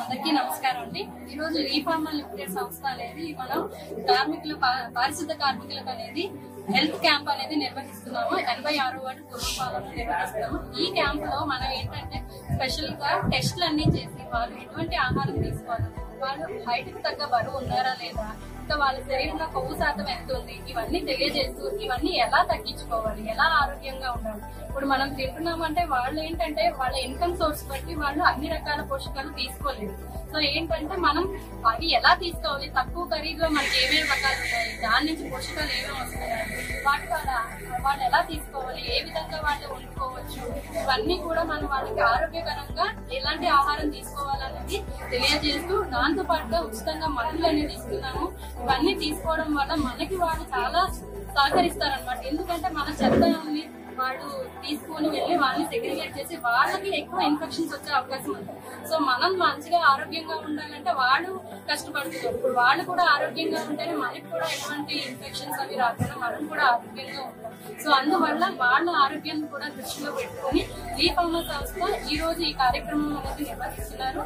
అందరికీ నమస్కారం అండి. ఈ రోజు రీఫార్మల్ లిమిటెడ్ సంస్థ అనేది మనం కార్మికులు పారిశుద్ధ కార్మికులకు అనేది హెల్త్ క్యాంప్ అనేది నిర్వహిస్తున్నాము. 86వ వార్డు పూర్వపాలెంలో నిర్వహిస్తున్నాము. ఈ క్యాంప్ లో మనం ఏంటంటే స్పెషల్ గా టెస్ట్లు అన్ని చేసి వాళ్ళు ఎటువంటి ఆహారం తీసుకోవాలి, వాళ్ళు హైట్ కి తగ్గ బరువు ఉన్నారా లేదా, ఇంకా వాళ్ళ శరీరంలో కొవ్వు శాతం ఎంత ఉంది, ఇవన్నీ తెలియజేస్తూ ఇవన్నీ ఎలా తగ్గించుకోవాలి, ఎలా ఆరోగ్యంగా ఉండాలి. ఇప్పుడు మనం తింటున్నామంటే వాళ్ళు ఏంటంటే వాళ్ళ ఇన్కమ్ సోర్స్ బట్టి వాళ్ళు అన్ని రకాల పోషకాలు తీసుకోలేదు. సో ఏంటంటే మనం అవి ఎలా తీసుకోవాలి, తక్కువ ఖరీదులో మనకి ఏమేమి రకాలు ఉన్నాయి, దాని నుంచి పోషకాలు ఏమేమి వస్తున్నాయి, వాటి వల్ల వాళ్ళు ఎలా తీసుకోవాలి, ఏ విధంగా వాళ్ళు వండుకోవచ్చు, ఇవన్నీ కూడా మనం వాళ్ళకి ఆరోగ్యకరంగా ఎలాంటి ఆహారం తీసుకోవాలనేది తెలియజేస్తూ దాంతో పాటుగా ఉచితంగా మందులు అనేది ఇస్తున్నాము. ఇవన్నీ తీసుకోవడం వల్ల మనకి వాళ్ళు చాలా సహకరిస్తారనమాట. ఎందుకంటే మన చెత్తని వాళ్ళు తీసుకుని వెళ్ళి వాళ్ళని సెగ్రిగేట్ చేసి వాళ్ళకి ఎక్కువ ఇన్ఫెక్షన్స్ వచ్చే అవకాశం ఉంది. సో మనం మంచిగా ఆరోగ్యంగా ఉండాలంటే వాళ్ళు కష్టపడుతున్నారు. ఇప్పుడు వాళ్ళు కూడా ఆరోగ్యంగా ఉంటేనే మనకి కూడా ఎటువంటి ఇన్ఫెక్షన్స్ అవి రాకుండా మనం కూడా ఆరోగ్యంగా ఉంటాం. సో అందువల్ల వాళ్ళ ఆరోగ్యాన్ని కూడా దృష్టిలో పెట్టుకుని రీఫార్మల్ సంస్థ ఈ రోజు ఈ కార్యక్రమం అనేది నిర్వహిస్తున్నారు.